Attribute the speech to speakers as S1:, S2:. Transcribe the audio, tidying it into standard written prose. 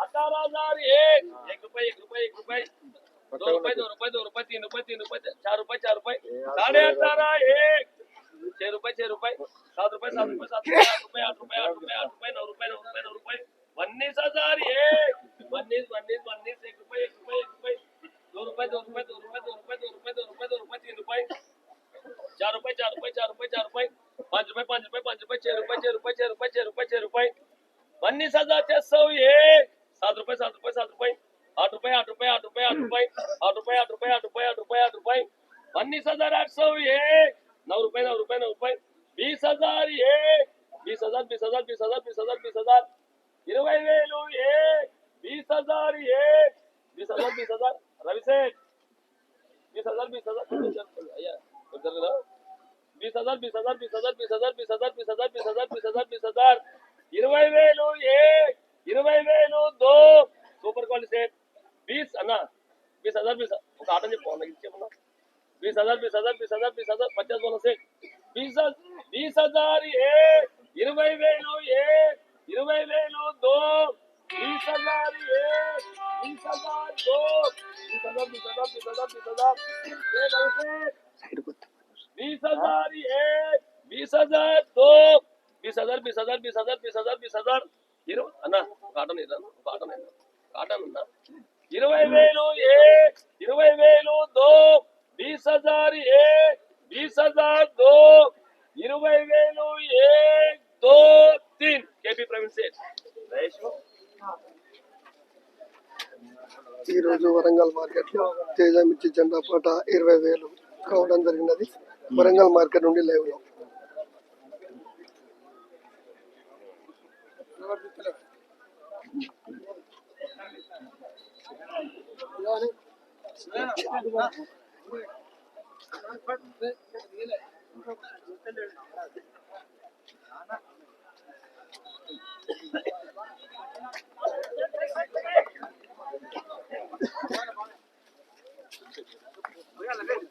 S1: 18,000 एक रुपये एक रुपये एक रुपये 2 रुपये 2 रुपये 2 रुपये 3 रुपये 3 रुपये 4 रुपये 4 रुपये 18,500 एक 6 रुपये 6 रुपये 7 रुपये 7 रुपये 7 रुपये 8 रुपये 8 रुपये 8 रुपये 8 रुपये 9 रुपये 9 रुपये 9 रुपये 19,000 एक 19 1 रुपये 1 रुपये 1 रुपये 2 रुपये 2 रुपये 2 रुपये 2 रुपये 2 रुपये 2 रुपये 2 रुपये 3 रुपये 4 रुपये 4 रुपये 4 रुपये 4 रुपये 5 रुपये 5 रुपये 5 रुपये 6 रुपये 6 रुपये 6 रुपये 6 रुपये 6 रुपये 19,600 एक 7 रुपये 7 रुपये 7 रुपये 8 रुपये 8 रुपये 8 रुपये 8 रुपये 8 रुपये 8 रुपये 8 रुपये 8 रुपये 8 रुपये 19,800 एक 9 रुपये 9 रुपये 9 रुपये 20,000 एक 20,000 20,000 20,000 20,000 20,000 20,000 एक 20,000 एक 20,000 20,000 रवि सेठ 20,000 20,000 अय्या उधर ना 20,000 20,000 20,000 20,000 20,000 20,000 20,000 20,000 20,000 एक 20,000 दो సూపర్ క్వాలిటీ సెట్ 20 అన్న 20,000 20 ఒక ఆట చెప్పు ఇచ్చేమన్నా 20,000 20,000 20,000 20,000 50 బోనస్ సెట్ 20,000 एक 20,000 एक 20,000 दो 20,000 एक 20,000 दो 20,000 20,000 20,000 20,000 ये सेट 20,000 एक 20,000 दो 20,000 20,000 20,000 20,000 20,000 అన్న కాటన్ ఇదా కాటన్ కాటన్ అన్న 20,000 एक 20,000 दो 20,000 एक 20,000 दो 20,000 एक 2 3 केपी प्रवीण सेठ
S2: ఈ రోజు వరంగల్ మార్కెట్ లో తేజ మిర్చి జెండా పాట 20,000 కావడం జరిగినది. వరంగల్ మార్కెట్ నుండి లైవ్ లో
S1: Oiga,